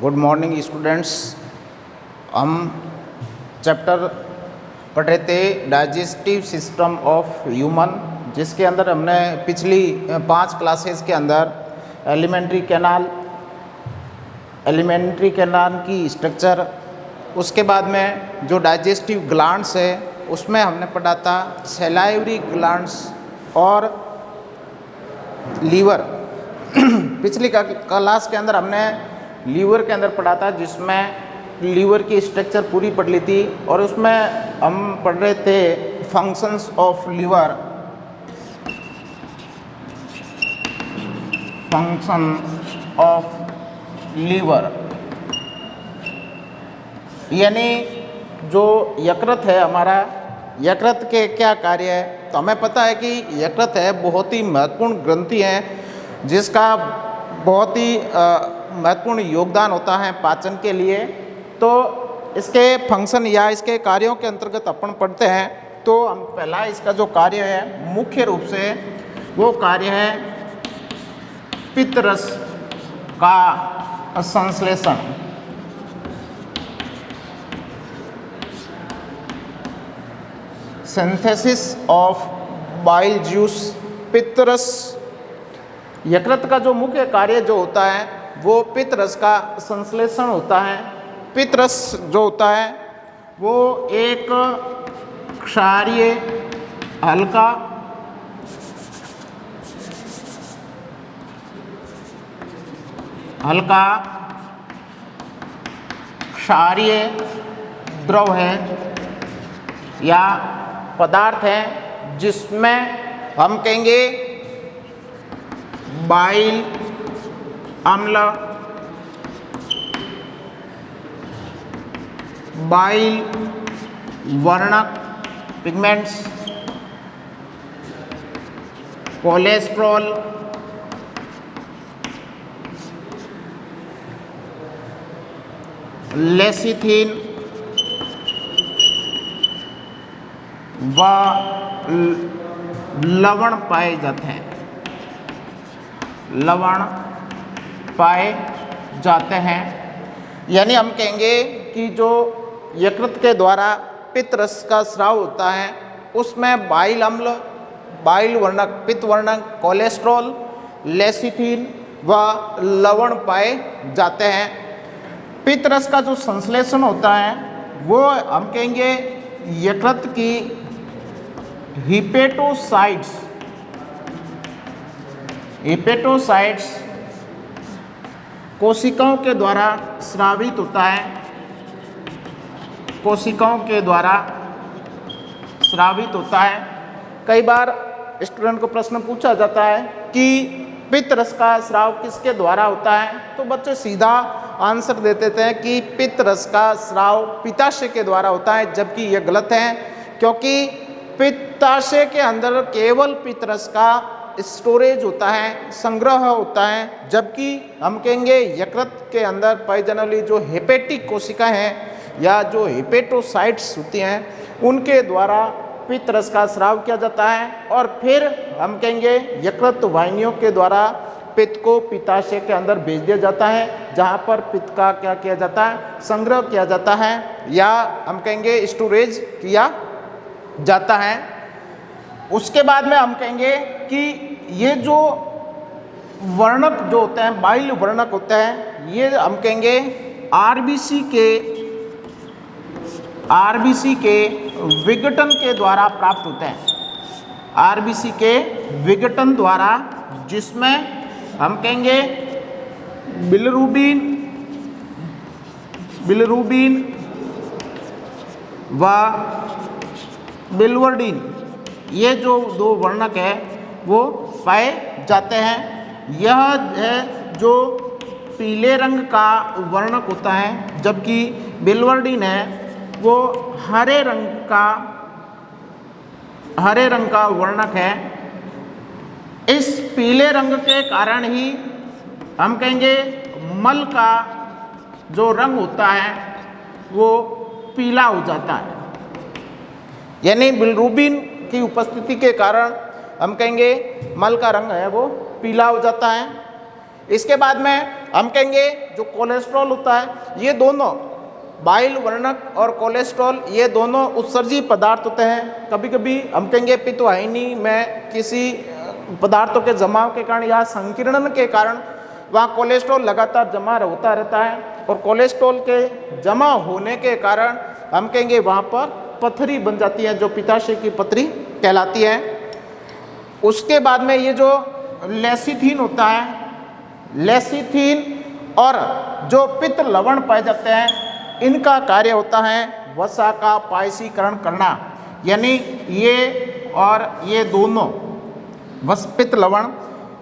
Good morning students. हम chapter पढ़ रहे थे डाइजेस्टिव सिस्टम ऑफ ह्यूमन, जिसके अंदर हमने पिछली 5 क्लासेस के अंदर एलिमेंट्री कैनाल की स्ट्रक्चर, उसके बाद में जो डाइजेस्टिव ग्लैंड्स है उसमें हमने पढ़ा था सैलाइवरी ग्लैंड्स और लीवर। पिछली क्लास के अंदर हमने लीवर के अंदर पढ़ा था, जिसमें लीवर की स्ट्रक्चर पूरी पढ़ ली थी और उसमें हम पढ़ रहे थे functions of liver, function of liver, यानी जो यकृत है हमारा, यकृत के क्या कार्य है। तो हमें पता है कि यकृत है बहुत ही महत्वपूर्ण ग्रंथि है, जिसका बहुत ही महत्वपूर्ण योगदान होता है पाचन के लिए। तो इसके फंक्शन या इसके कार्यों के अंतर्गत अपन पढ़ते हैं। तो हम पहला इसका जो कार्य है मुख्य रूप से वो कार्य है पित्तरस का संश्लेषण। Synthesis of bile juice. पित्तरस, यकृत का जो मुख्य कार्य जो होता है वो पित्तरस का संश्लेषण होता है। पित्तरस जो होता है वो एक क्षारीय हल्का क्षारीय द्रव है या पदार्थ है, जिसमें हम कहेंगे बाइल अम्ल, बाइल वर्णक पिगमेंट्स, कोलेस्ट्रॉल, लेसिथिन व लवण पाए जाते हैं, लवण पाए जाते हैं। यानी हम कहेंगे कि जो यकृत के द्वारा पित्तरस का स्राव होता है उसमें बाइल अम्ल, बाइल वर्णक, पित्त वर्णक, कोलेस्ट्रॉल, लेसिथिन व लवण पाए जाते हैं। पित्तरस का जो संश्लेषण होता है वो हम कहेंगे यकृत की हिपेटोसाइट्स कोशिकाओं के द्वारा स्रावित होता है, कोशिकाओं के द्वारा स्रावित होता है। कई बार स्टूडेंट को प्रश्न पूछा जाता है कि पित्तरस का स्राव किसके द्वारा होता है, तो बच्चे सीधा आंसर दे देते हैं कि पित्तरस का स्राव पित्ताशय के द्वारा होता है, जबकि यह गलत है, क्योंकि पित्ताशय के अंदर केवल पित्तरस का स्टोरेज होता है, संग्रह होता है, जबकि हम कहेंगे यकृत के अंदर पाई जाने वाली जो हेपेटिक कोशिका हैं या जो हेपेटोसाइट्स होती हैं उनके द्वारा पित्तरस का स्राव किया जाता है। और फिर हम कहेंगे यकृत वाहिनियों के द्वारा पित्त को पित्ताशय के अंदर भेज दिया जाता है, जहाँ पर पित्त का क्या किया जाता है, संग्रह किया जाता है या हम कहेंगे स्टोरेज किया जाता है। उसके बाद में हम कहेंगे कि ये जो वर्णक जो होते हैं, बाइल वर्णक होते हैं, ये हम कहेंगे आरबीसी के विघटन के द्वारा प्राप्त होते हैं। आरबीसी के विघटन द्वारा, जिसमें हम कहेंगे बिलिरुबिन व बिलवर्डिन, ये जो 2 वर्णक है वो पाए जाते हैं। यह है जो पीले रंग का वर्णक होता है, जबकि बिलवर्डिन है वो हरे रंग का वर्णक है। इस पीले रंग के कारण ही हम कहेंगे मल का जो रंग होता है वो पीला हो जाता है, यानी बिलिरुबिन की उपस्थिति के कारण हम कहेंगे मल का रंग है वो पीला हो जाता है। इसके बाद में हम कहेंगे जो कोलेस्ट्रॉल होता है, ये दोनों बाइल वर्णक और कोलेस्ट्रॉल ये दोनों उत्सर्जी पदार्थ होते हैं। कभी कभी हम कहेंगे पित्तवाहिनी में किसी पदार्थों के जमाव के कारण या संकीर्णन के कारण वहाँ कोलेस्ट्रॉल लगातार जमा होता रहता है, और कोलेस्ट्रॉल के जमा होने के कारण हम कहेंगे वहाँ पर पथरी बन जाती है, जो पित्ताशय की पथरी कहलाती है। उसके बाद में ये जो लेसिथिन होता है, लेसिथिन और जो पित्त लवण पाए जाते हैं, इनका कार्य होता है वसा का पायसीकरण करना। यानी ये और ये दोनों पित्त लवण,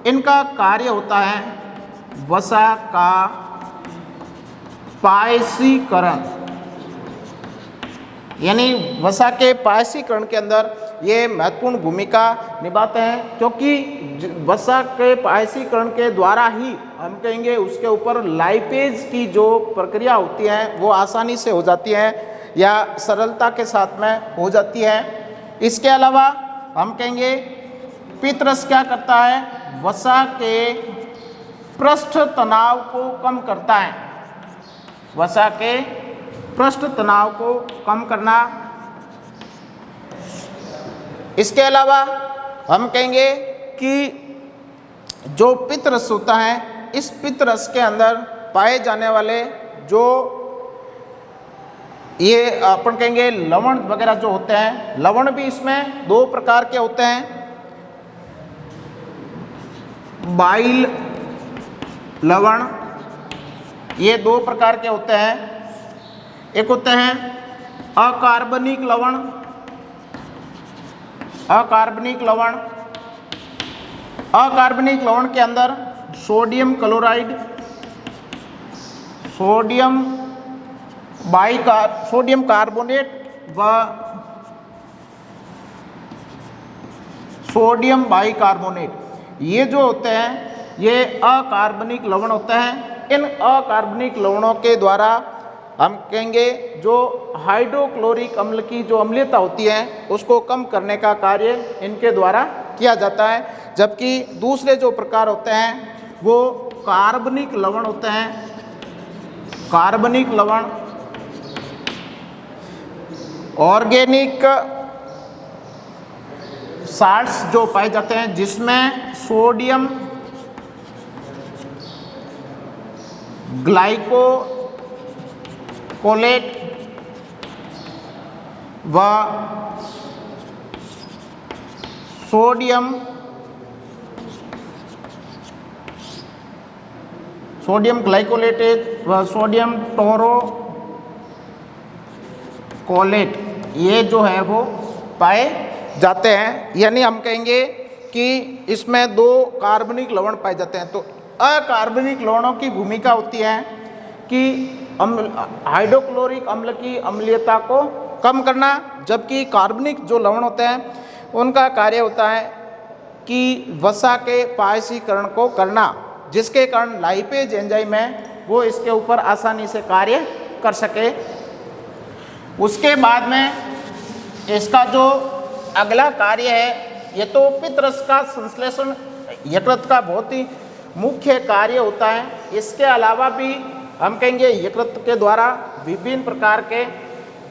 इनका कार्य होता है वसा का पायसीकरण। यानी वसा के पायसीकरण के अंदर ये महत्वपूर्ण भूमिका निभाते हैं, क्योंकि वसा के पायसीकरण के द्वारा ही हम कहेंगे उसके ऊपर लाइपेज की जो प्रक्रिया होती है वो आसानी से हो जाती है या सरलता के साथ में हो जाती है। इसके अलावा हम कहेंगे पित्तरस क्या करता है, वसा के पृष्ठ तनाव को कम करता है, वसा के पृष्ठ तनाव को कम करना। इसके अलावा हम कहेंगे कि जो पित्तरस होता है, इस पित्तरस के अंदर पाए जाने वाले जो ये अपन कहेंगे लवण वगैरह जो होते हैं, लवण भी इसमें दो प्रकार के होते हैं, बाइल लवण, ये दो प्रकार के होते हैं। एक होते हैं अकार्बनिक लवण, अकार्बनिक लवण, अकार्बनिक लवण के अंदर सोडियम क्लोराइड, सोडियम कार्बोनेट व सोडियम बाइकार्बोनेट, ये जो होते हैं ये अकार्बनिक लवण होते हैं। इन अकार्बनिक लवणों के द्वारा हम कहेंगे जो हाइड्रोक्लोरिक अम्ल की जो अम्लीयता होती है उसको कम करने का कार्य इनके द्वारा किया जाता है। जबकि दूसरे जो प्रकार होते हैं वो कार्बनिक लवण होते हैं, कार्बनिक लवण ऑर्गेनिक साल्ट्स जो पाए जाते हैं, जिसमें सोडियम ग्लाइकोलेट व सोडियम ग्लाइकोलेटेज व सोडियम टोरोकोलेट, ये जो है वो पाए जाते हैं। यानी हम कहेंगे कि इसमें दो कार्बनिक लवण पाए जाते हैं। तो अकार्बनिक लवणों की भूमिका होती है कि हाइड्रोक्लोरिक अम्ल की अम्लीयता को कम करना, जबकि कार्बनिक जो लवण होते हैं उनका कार्य होता है कि वसा के पायसीकरण को करना, जिसके कारण लाइपेज एंजाइम है वो इसके ऊपर आसानी से कार्य कर सके। उसके बाद में इसका जो अगला कार्य है, ये तो पित्तरस का संश्लेषण यकृत का बहुत ही मुख्य कार्य होता है। इसके अलावा भी हम कहेंगे यकृत के द्वारा विभिन्न प्रकार के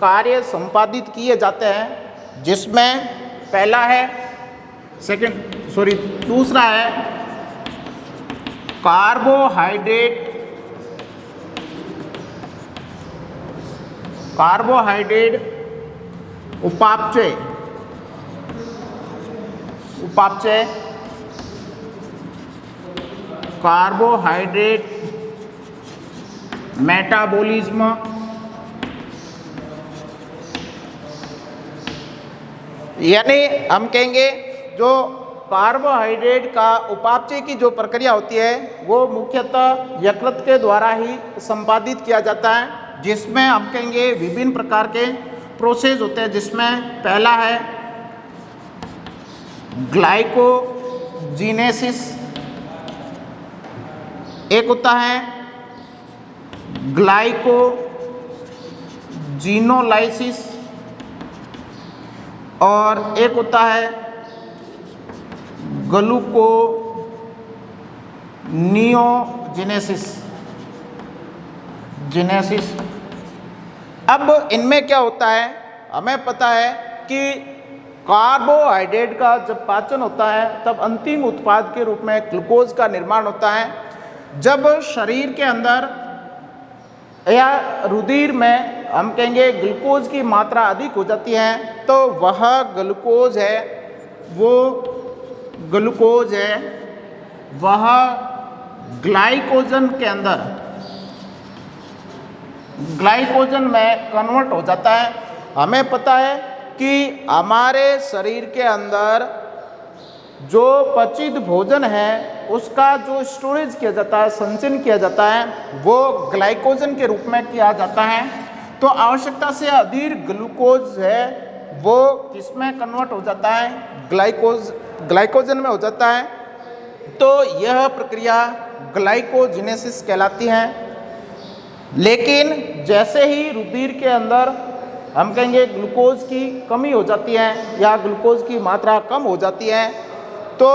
कार्य संपादित किए जाते हैं, जिसमें पहला है दूसरा है कार्बोहाइड्रेट उपापचय कार्बोहाइड्रेट मेटाबॉलिज्म, यानी हम कहेंगे जो कार्बोहाइड्रेट का उपापचय की जो प्रक्रिया होती है वो मुख्यतः यकृत के द्वारा ही संपादित किया जाता है, जिसमें हम कहेंगे विभिन्न प्रकार के प्रोसेस होते हैं। जिसमें पहला है ग्लाइकोजीनेसिस, एक होता है ग्लाइकोजीनोलाइसिस और एक होता है ग्लूकोनियोजेनेसिस। जेनेसिस। अब इनमें क्या होता है, हमें पता है कि कार्बोहाइड्रेट का जब पाचन होता है तब अंतिम उत्पाद के रूप में ग्लूकोज का निर्माण होता है। जब शरीर के अंदर या रुधिर में हम कहेंगे ग्लूकोज की मात्रा अधिक हो जाती है तो वह ग्लूकोज है, वो ग्लूकोज है वह ग्लाइकोजन के अंदर ग्लाइकोजन में कन्वर्ट हो जाता है। हमें पता है कि हमारे शरीर के अंदर जो पचित भोजन है उसका जो स्टोरेज किया जाता है, संचयन किया जाता है, वो ग्लाइकोजन के रूप में किया जाता है। तो आवश्यकता से अधिक ग्लूकोज है वो किसमें कन्वर्ट हो जाता है, ग्लाइकोजन में हो जाता है। तो यह प्रक्रिया ग्लाइकोजेनेसिस कहलाती है। लेकिन जैसे ही रुधिर के अंदर हम कहेंगे ग्लूकोज की कमी हो जाती है या ग्लूकोज की मात्रा कम हो जाती है तो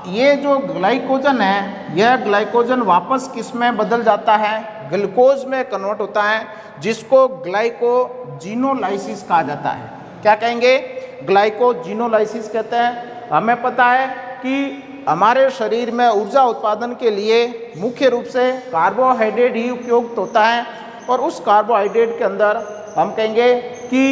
ये जो ग्लाइकोजन है यह ग्लाइकोजन वापस किस में बदल जाता है, ग्लूकोज में कन्वर्ट होता है, जिसको ग्लाइकोजिनोलाइसिस कहा जाता है। क्या कहेंगे, ग्लाइकोजिनोलाइसिस कहते हैं। हमें पता है कि हमारे शरीर में ऊर्जा उत्पादन के लिए मुख्य रूप से कार्बोहाइड्रेट ही उपयुक्त होता है और उस कार्बोहाइड्रेट के अंदर हम कहेंगे कि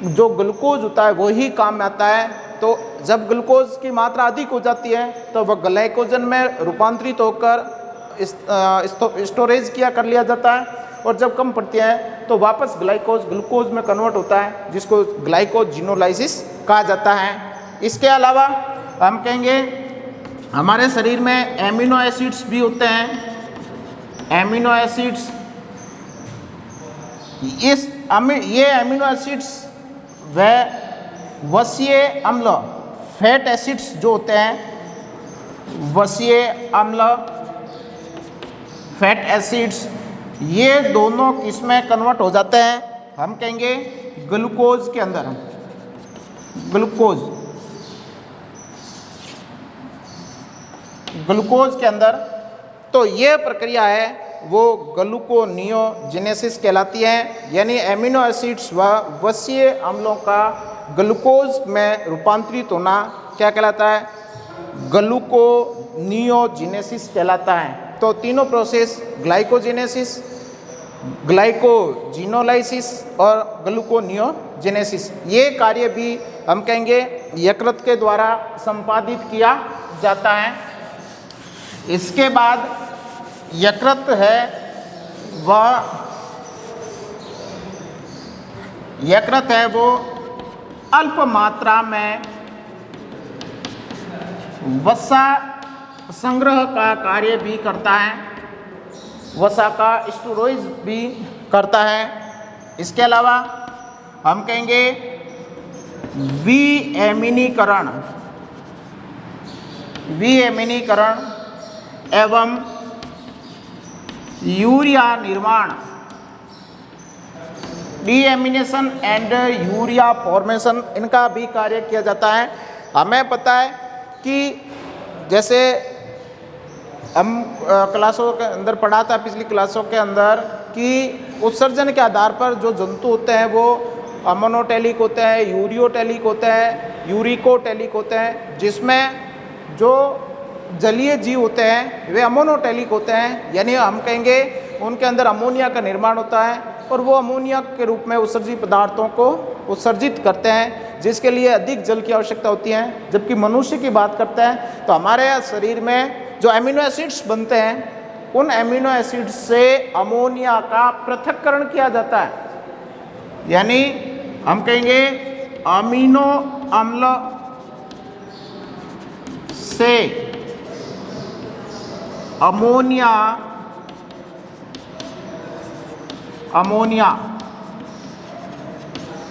जो ग्लूकोज होता है वो ही काम में आता है। तो जब ग्लूकोज की मात्रा अधिक हो जाती है तो वह ग्लाइकोजन में रूपांतरित होकर स्टोरेज किया कर लिया जाता है और जब कम पड़ती है तो वापस ग्लूकोज में कन्वर्ट होता है, जिसको ग्लाइकोजिनोलाइसिस कहा जाता है। इसके अलावा हम कहेंगे हमारे शरीर में एमिनो एसिड्स भी होते हैं। एमिनो एसिड्स ये एमिनो एसिड्स वह वसीय अम्ल, फैट एसिड्स जो होते हैं, वसीय अम्ल, फैट एसिड्स, ये दोनों किसमें कन्वर्ट हो जाते हैं, हम कहेंगे ग्लूकोज के अंदर। ग्लूकोज के अंदर। तो ये प्रक्रिया है वो ग्लूकोनियोजेनेसिस कहलाती है, यानी एमिनो एसिड्स व वसीय अम्लों का ग्लूकोज में रूपांतरित होना क्या कहलाता है, ग्लूकोनियोजेनेसिस कहलाता है। तो तीनों प्रोसेस ग्लाइकोजेनेसिस, ग्लाइकोजिनोलाइसिस और ग्लूकोनियोजेनेसिस, ये कार्य भी हम कहेंगे यकृत के द्वारा संपादित किया जाता है। इसके बाद यकृत है वो अल्प मात्रा में वसा संग्रह का कार्य भी करता है, वसा का स्टोरेज भी करता है। इसके अलावा हम कहेंगे विएमिनीकरण एवं यूरिया निर्माण, डीएमिनेशन एंड यूरिया फॉर्मेशन, इनका भी कार्य किया जाता है। हमें पता है कि जैसे हम क्लासों के अंदर पढ़ा था, पिछली क्लासों के अंदर, कि उत्सर्जन के आधार पर जो जंतु होते हैं वो अमोनोटेलिक होते हैं, यूरियोटेलिक होते हैं, यूरिकोटेलिक होते हैं, जिसमें जो जलीय जीव होते हैं वे अमोनोटेलिक होते हैं, यानी हम कहेंगे उनके अंदर अमोनिया का निर्माण होता है और वो अमोनिया के रूप में उत्सर्जित पदार्थों को उत्सर्जित करते हैं, जिसके लिए अधिक जल की आवश्यकता होती है। जबकि मनुष्य की बात करते हैं तो हमारे शरीर में जो एमिनो एसिड्स बनते हैं उन एमिनो एसिड्स से अमोनिया का पृथक्करण किया जाता है, यानी हम कहेंगे अमीनो अम्ल से अमोनिया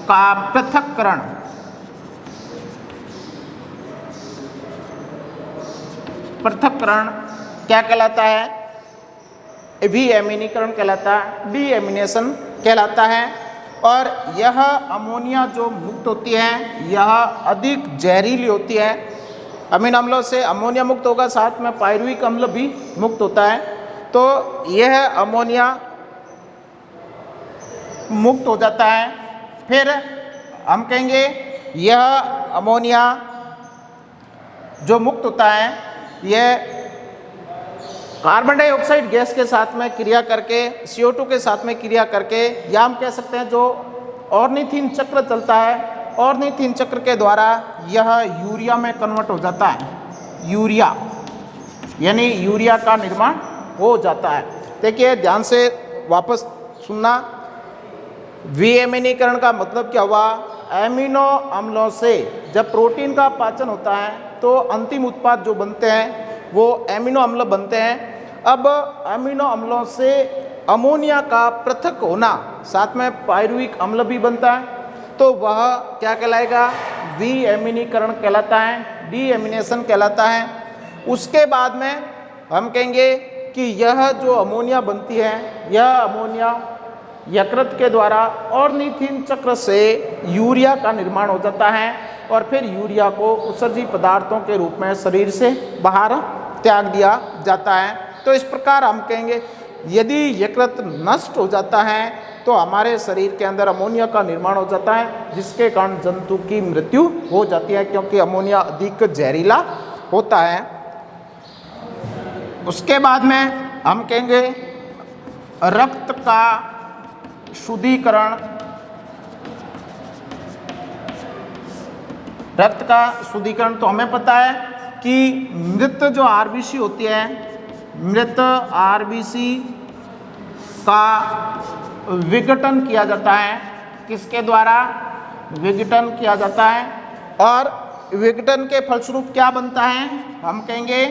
का पृथक्करण क्या कहलाता है, विएमिनीकरण कहलाता है, डीएमिनेशन कहलाता है। और यह अमोनिया जो मुक्त होती है यह अधिक जहरीली होती है। अमीनो अम्लों से अमोनिया मुक्त होगा, साथ में पायरुविक अम्ल भी मुक्त होता है। तो यह अमोनिया मुक्त हो जाता है। फिर हम कहेंगे यह अमोनिया जो मुक्त होता है यह कार्बन डाइऑक्साइड गैस के साथ में क्रिया करके CO2 के साथ में क्रिया करके, या हम कह सकते हैं जो ऑर्निथीन चक्र चलता है, ऑर्निथीन चक्र के द्वारा यह यूरिया में कन्वर्ट हो जाता है। यूरिया यानी यूरिया का निर्माण हो जाता है। देखिए ध्यान से वापस सुनना, विएमिनीकरण का मतलब क्या हुआ? एमिनो अम्लों से जब प्रोटीन का पाचन होता है तो अंतिम उत्पाद जो बनते हैं वो एमिनो अम्ल बनते हैं। अब एमिनो अम्लों से अमोनिया का पृथक होना, साथ में पायरुविक अम्ल भी बनता है, तो वह क्या कहलाएगा? विएमिनीकरण कहलाता है, डीएमिनेशन कहलाता है। उसके बाद में हम कहेंगे कि यह जो अमोनिया बनती है, यह अमोनिया यकृत के द्वारा ऑर्निथीन चक्र से यूरिया का निर्माण हो जाता है और फिर यूरिया को उत्सर्जी पदार्थों के रूप में शरीर से बाहर त्याग दिया जाता है। तो इस प्रकार हम कहेंगे यदि यकृत नष्ट हो जाता है तो हमारे शरीर के अंदर अमोनिया का निर्माण हो जाता है, जिसके कारण जंतु की मृत्यु हो जाती है, क्योंकि अमोनिया अधिक जहरीला होता है। उसके बाद में हम कहेंगे रक्त का शुद्धिकरण। रक्त का शुद्धिकरण तो हमें पता है कि मृत जो आरबीसी होती है, मृत आरबीसी का विघटन किया जाता है। किसके द्वारा विघटन किया जाता है? और विघटन के फलस्वरूप क्या बनता है? हम कहेंगे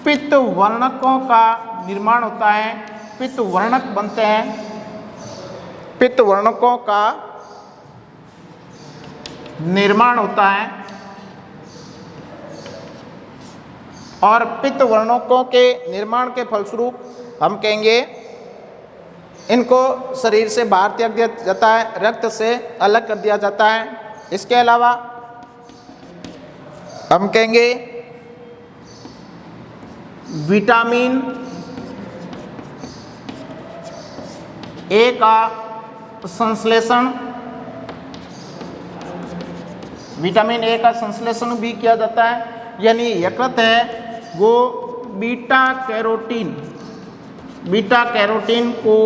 पित्त वर्णकों का निर्माण होता है। पित्त वर्णक बनते हैं, पित्त वर्णकों का निर्माण होता है और पित्त वर्णकों के निर्माण के फलस्वरूप हम कहेंगे इनको शरीर से बाहर त्याग दिया जाता है, रक्त से अलग कर दिया जाता है। इसके अलावा हम कहेंगे विटामिन ए का संश्लेषण, विटामिन ए का संश्लेषण भी किया जाता है। यानी यकृत है वो बीटा कैरोटीन को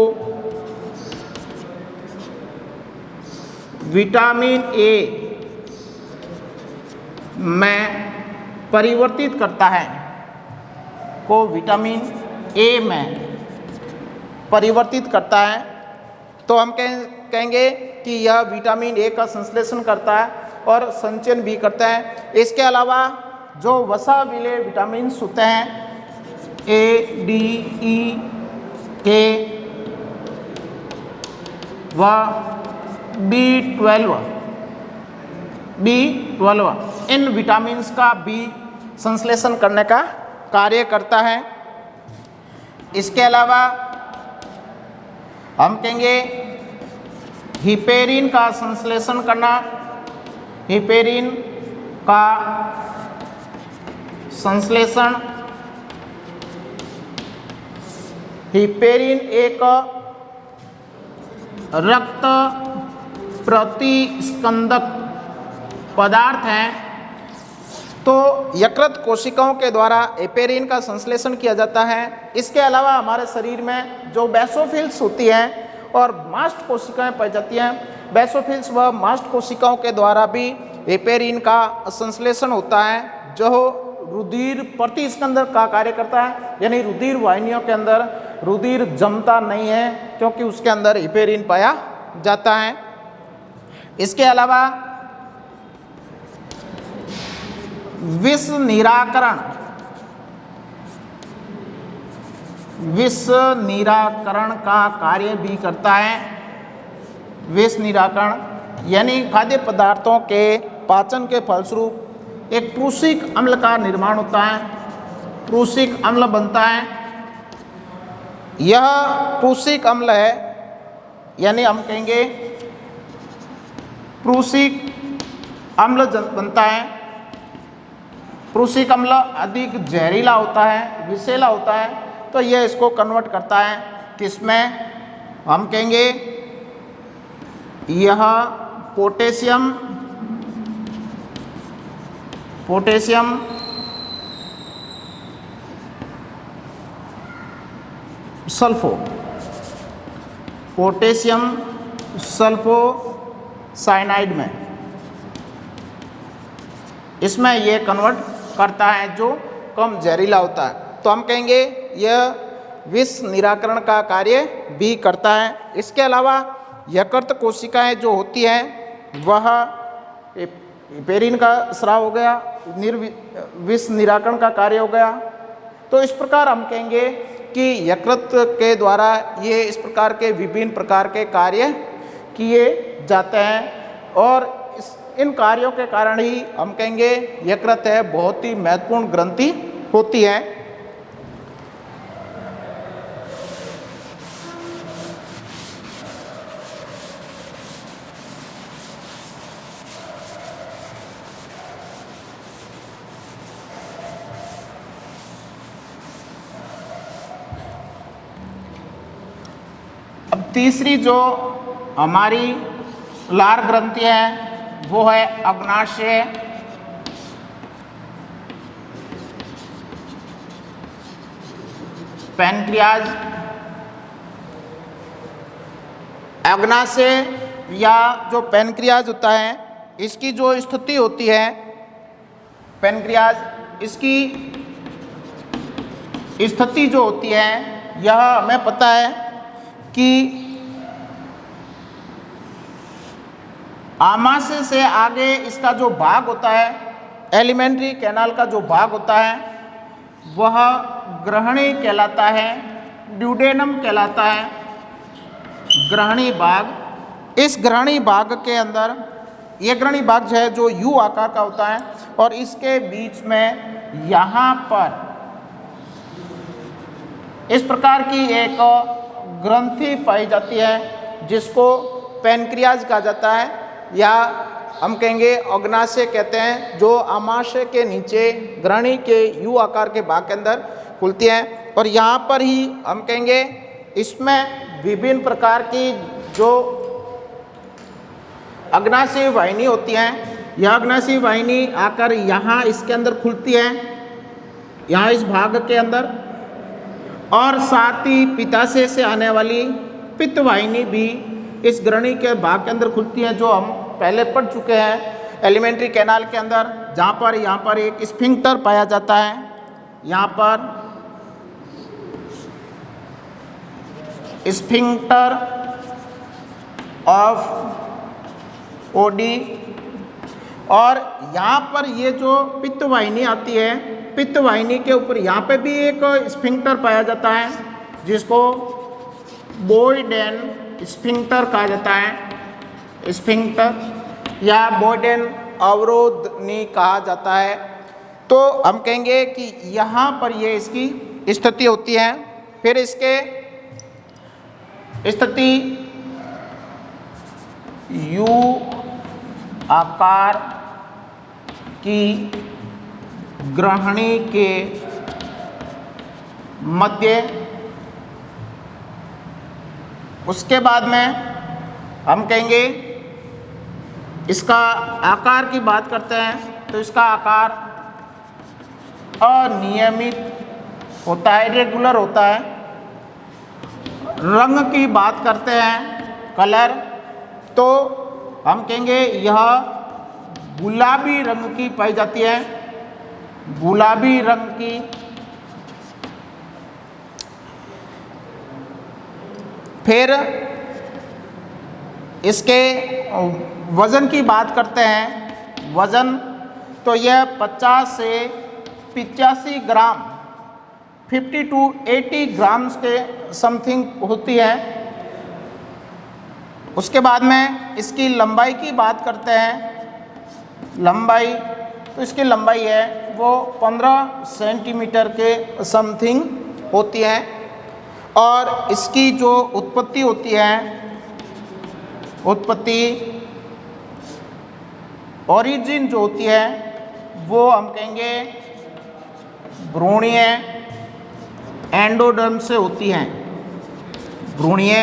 विटामिन ए में परिवर्तित करता है, को विटामिन ए में परिवर्तित करता है। तो हम कहेंगे कि यह विटामिन ए का संश्लेषण करता है और संचयन भी करता है। इसके अलावा जो वसा विलेय विटामिन होते हैं A, D, E, K व B12 इन विटामिन्स का भी संश्लेषण करने का कार्य करता है। इसके अलावा हम कहेंगे हिपेरिन का संश्लेषण करना, हिपेरिन का संश्लेषण। हिपेरिन एक रक्त प्रतिस्कंदक पदार्थ है। तो यकृत कोशिकाओं के द्वारा हिपेरिन का संश्लेषण किया जाता है। इसके अलावा हमारे शरीर में जो बेसोफिल्स होती हैं और मास्ट कोशिकाएं पाई जाती हैं, बेसोफिल्स व मास्ट कोशिकाओं के द्वारा भी हिपेरिन का संश्लेषण होता है, जो रुधिर प्रतिस्कंदक का कार्य करता है। यानी रुधिर वाहिनियों के अंदर रुधिर जमता नहीं है क्योंकि उसके अंदर हिपेरिन पाया जाता है। इसके अलावा विष निराकरण का कार्य भी करता है। विष निराकरण यानी खाद्य पदार्थों के पाचन के फलस्वरूप एक प्रूसिक अम्ल का निर्माण होता है, प्रूसिक अम्ल बनता है। यह प्रूसिक अम्ल है, यानी हम कहेंगे प्रूसिक अम्ल बनता है। प्रूसिक अम्ल अधिक जहरीला होता है, विषैला होता है, तो यह इसको कन्वर्ट करता है किसमें? हम कहेंगे यह पोटेशियम सल्फो साइनाइड में इसमें ये कन्वर्ट करता है जो कम जहरीला होता है। तो हम कहेंगे यह विष निराकरण का कार्य भी करता है। इसके अलावा यकृत कोशिकाएं जो होती हैं वह हेपेरिन का स्राव हो गया, विष निराकरण का कार्य हो गया। तो इस प्रकार हम कहेंगे कि यकृत के द्वारा ये इस प्रकार के विभिन्न प्रकार के कार्य किए जाते हैं और इन कार्यों के कारण ही हम कहेंगे यकृत है बहुत ही महत्वपूर्ण ग्रंथि होती है। अब तीसरी जो हमारी लार ग्रंथि है वो है अग्नाशय। पैनक्रियाज। अग्नाशय या जो पैनक्रियाज होता है इसकी जो स्थिति होती है, पैनक्रियाज इसकी स्थिति जो होती है यह हमें पता है कि आमाशय से आगे इसका जो भाग होता है, एलिमेंट्री कैनाल का जो भाग होता है वह ग्रहणी कहलाता है, ड्यूडेनम कहलाता है, ग्रहणी भाग। इस ग्रहणी भाग के अंदर ये ग्रहणी भाग जो है जो यू आकार का होता है और इसके बीच में यहाँ पर इस प्रकार की एक ग्रंथि पाई जाती है जिसको पैनक्रियाज कहा जाता है या हम कहेंगे अग्नाशय कहते हैं, जो आमाशय के नीचे ग्रहणी के यू आकार के भाग के अंदर खुलती है। और यहाँ पर ही हम कहेंगे इसमें विभिन्न प्रकार की जो अग्नाशय वाहिनी होती हैं, यह अग्नाशय वाहिनी आकर यहाँ इसके अंदर खुलती है, यहाँ इस भाग के अंदर, और साथ ही पित्ताशय से आने वाली पित्त वाहिनी भी इस ग्रहणी के भाग के अंदर खुलती है, जो हम पहले पढ़ चुके हैं एलिमेंट्री कैनाल के अंदर, जहाँ पर यहाँ पर एक स्फिंक्टर पाया जाता है, यहाँ पर स्फिंक्टर ऑफ ओडी। और यहाँ पर ये जो पित्त वाहिनी आती है, पित्त वाहिनी के ऊपर यहाँ पे भी एक स्फिंक्टर पाया जाता है जिसको बोयडेन स्फिंक्टर कहा जाता है, स्फिंक्टर या बोयडेन अवरोधनी कहा जाता है। तो हम कहेंगे कि यहाँ पर ये इसकी स्थिति होती है। फिर इसके स्थिति यू आकार की ग्रहणी के मध्य, उसके बाद में हम कहेंगे इसका आकार की बात करते हैं तो इसका आकार अनियमित होता है, इरेगुलर होता है। रंग की बात करते हैं, कलर, तो हम कहेंगे यह गुलाबी रंग की पाई जाती है, गुलाबी रंग की। फिर इसके वज़न की बात करते हैं, वज़न तो यह 50 से 85 ग्राम, 50 to 80 ग्राम्स के समथिंग होती है। उसके बाद में इसकी लंबाई की बात करते हैं, लंबाई तो इसकी लंबाई है वो 15 सेंटीमीटर के समथिंग होती है। और इसकी जो उत्पत्ति होती है, उत्पत्ति ओरिजिन जो होती है वो हम कहेंगे भ्रूणीय एंडोडर्म से होती हैं, भ्रूणीय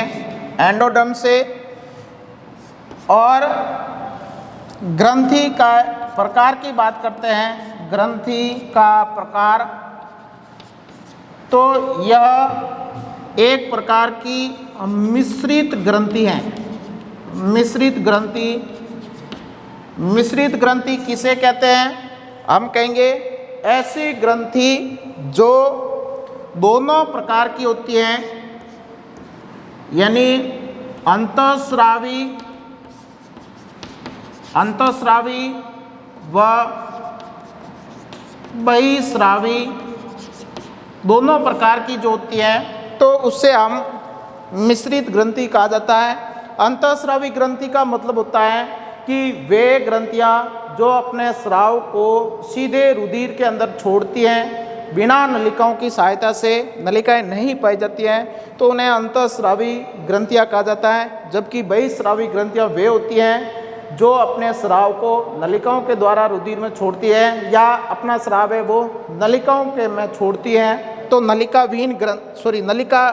एंडोडर्म से। और ग्रंथि का प्रकार की बात करते हैं, ग्रंथि का प्रकार, तो यह एक प्रकार की मिश्रित ग्रंथि है। मिश्रित ग्रंथि, मिश्रित ग्रंथि किसे कहते हैं? हम कहेंगे ऐसी ग्रंथि जो दोनों प्रकार की होती हैं, यानी अंतःस्रावी, अंतःस्रावी व बहिस्रावी दोनों प्रकार की जो होती है, तो उससे हम मिश्रित ग्रंथि कहा जाता है। अंतःस्रावी ग्रंथि का मतलब होता है कि वे ग्रंथियां जो अपने स्राव को सीधे रुधिर के अंदर छोड़ती हैं, बिना नलिकाओं की सहायता से नलिकाएं नहीं पाई जाती हैं, तो उन्हें अंतःस्रावी ग्रंथियां कहा जाता है। जबकि बहिस्रावी ग्रंथियां वे होती हैं जो अपने स्राव को नलिकाओं के द्वारा रुधिर में छोड़ती है, या अपना स्राव है वो नलिकाओं के में छोड़ती हैं। तो नलिका विहीन नलिका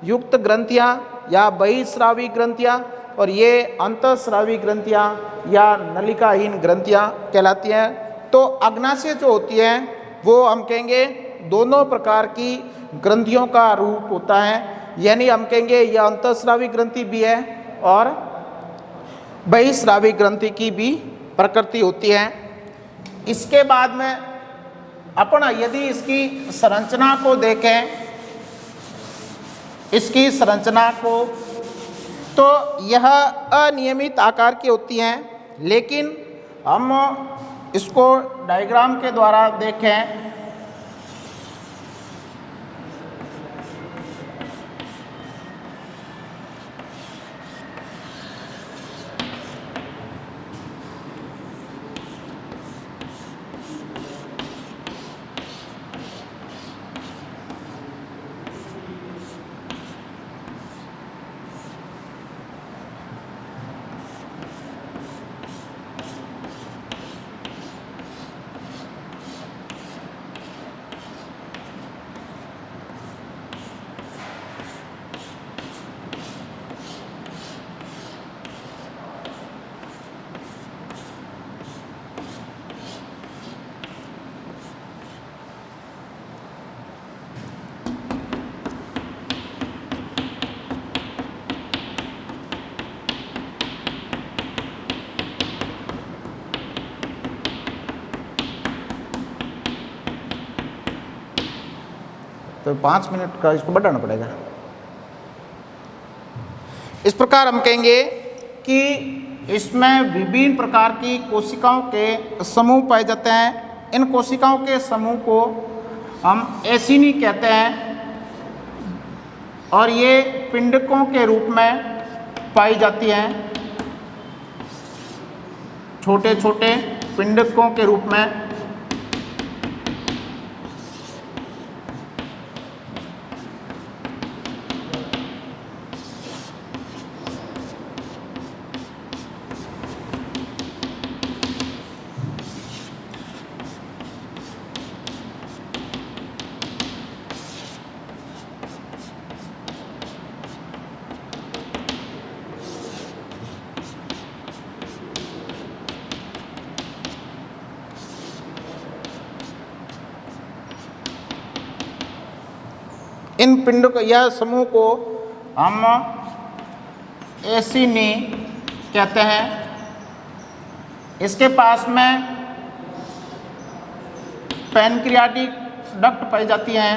युक्त ग्रंथियां या बहिस्रावी ग्रंथियां, और ये अंतःस्रावी ग्रंथियां या नलिकाहीन ग्रंथियां कहलाती हैं। तो अग्नाशय जो होती है वो हम कहेंगे दोनों प्रकार की ग्रंथियों का रूप होता है, यानी हम कहेंगे यह अंतःस्रावी ग्रंथि भी है और बहिस्रावी ग्रंथि की भी प्रकृति होती है। इसके बाद में अपन यदि इसकी संरचना को देखें, इसकी संरचना को, तो यह अनियमित आकार की होती हैं, लेकिन हम इसको डायग्राम के द्वारा देखें तो 5 मिनट का इसको बढ़ाना पड़ेगा। इस प्रकार हम कहेंगे कि इसमें विभिन्न प्रकार की कोशिकाओं के समूह पाए जाते हैं। इन कोशिकाओं के समूह को हम एसिनी कहते हैं, और ये पिंडकों के रूप में पाई जाती हैं, छोटे छोटे पिंडकों के रूप में। इन पिंड या समूह को हम एसिनी कहते हैं। इसके पास में पैनक्रियाटिक डक्ट पाई जाती हैं,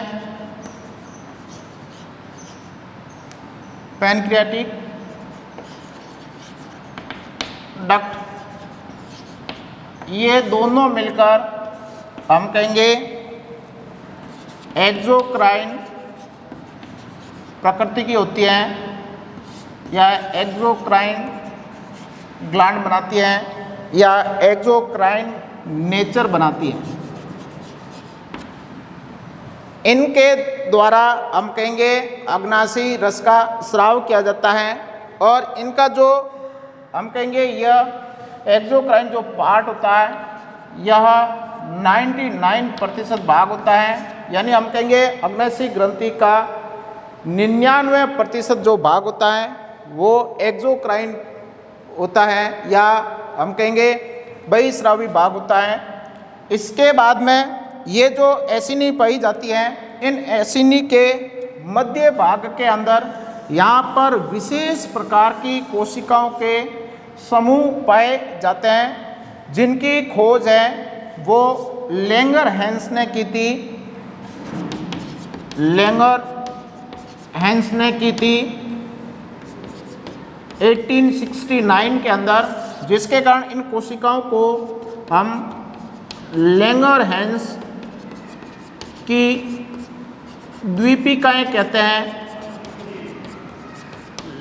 पैनक्रियाटिक डक्ट, ये दोनों मिलकर हम कहेंगे एक्सोक्राइन प्रकृति की होती हैं, या एक्सोक्राइन ग्लैंड बनाती हैं, या एक्सोक्राइन नेचर बनाती हैं। इनके द्वारा हम कहेंगे अग्नाशयी रस का स्राव किया जाता है, और इनका जो हम कहेंगे यह एक्सोक्राइन जो पार्ट होता है यह 99% भाग होता है, यानी हम कहेंगे अग्नाशयी ग्रंथि का 99% जो भाग होता है वो एक्सोक्राइन होता है या हम कहेंगे बहिस्रावी भाग होता है। इसके बाद में ये जो एसिनी पाई जाती है, इन एसिनी के मध्य भाग के अंदर यहाँ पर विशेष प्रकार की कोशिकाओं के समूह पाए जाते हैं, जिनकी खोज है वो लैंगरहैंस ने की थी। लैंगरहैंस ने की थी 1869 के अंदर, जिसके कारण इन कोशिकाओं को हम लैंगरहैंस की द्वीपिकाएं कहते हैं।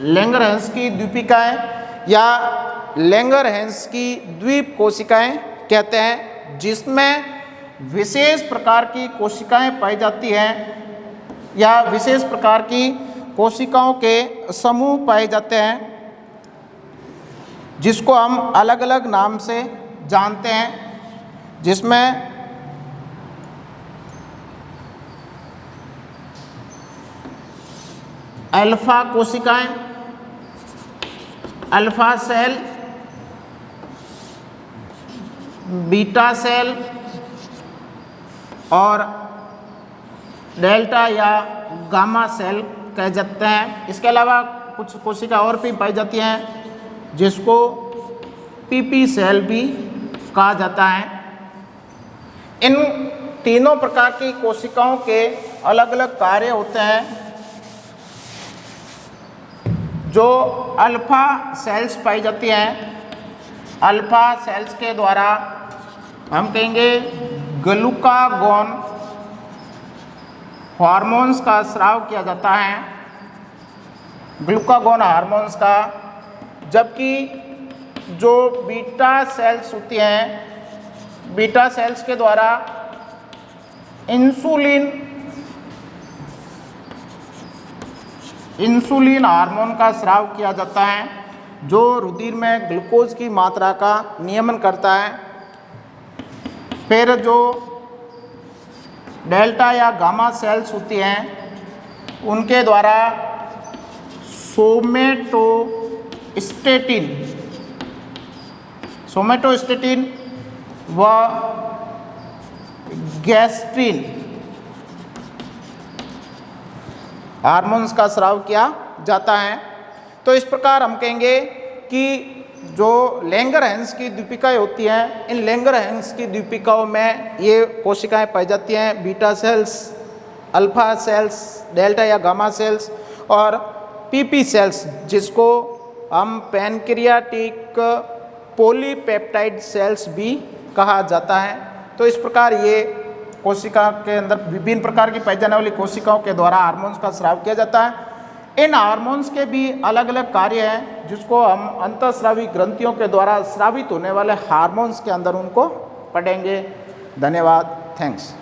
लैंगरहैंस की द्वीपिकाएं या लैंगरहैंस की द्वीप कोशिकाएं कहते हैं, जिसमें विशेष प्रकार की कोशिकाएं पाई जाती हैं या विशेष प्रकार की कोशिकाओं के समूह पाए जाते हैं, जिसको हम अलग अलग नाम से जानते हैं, जिसमें अल्फा कोशिकाएं, अल्फा सेल, बीटा सेल और डेल्टा या गामा सेल कह जाते हैं। इसके अलावा कुछ कोशिका और भी पाई जाती हैं, जिसको पीपी सेल भी कहा जाता है। इन तीनों प्रकार की कोशिकाओं के अलग अलग कार्य होते हैं। जो अल्फा सेल्स पाई जाती हैं, अल्फा सेल्स के द्वारा हम कहेंगे ग्लूकागोन हार्मोन्स का स्राव किया जाता है, ग्लूकागोन हार्मोन्स का। जबकि जो बीटा सेल्स होती हैं, बीटा सेल्स के द्वारा इंसुलिन हार्मोन का स्राव किया जाता है, जो रुधिर में ग्लूकोज की मात्रा का नियमन करता है। फिर जो डेल्टा या गामा सेल्स होती हैं, उनके द्वारा सोमेटोस्टेटिन व गैस्ट्रिन हार्मोन्स का स्राव किया जाता है। तो इस प्रकार हम कहेंगे कि जो लैंगरहैंस की द्वीपिकाएं होती हैं, इन लैंगरहैंस की द्वीपिकाओं में ये कोशिकाएं पाई जाती हैं, beta cells, alpha cells, delta या गामा सेल्स और पीपी सेल्स, जिसको हम पैनक्रियाटिक पॉलीपेप्टाइड सेल्स भी कहा जाता है। तो इस प्रकार ये कोशिका के अंदर विभिन्न प्रकार की पाई जाने वाली कोशिकाओं के द्वारा हार्मोन्स का स्राव किया जाता है। इन हार्मोन्स के भी अलग अलग कार्य हैं, जिसको हम अंतःस्रावी ग्रंथियों के द्वारा स्रावित होने वाले हार्मोन्स के अंदर उनको पढ़ेंगे। धन्यवाद, थैंक्स।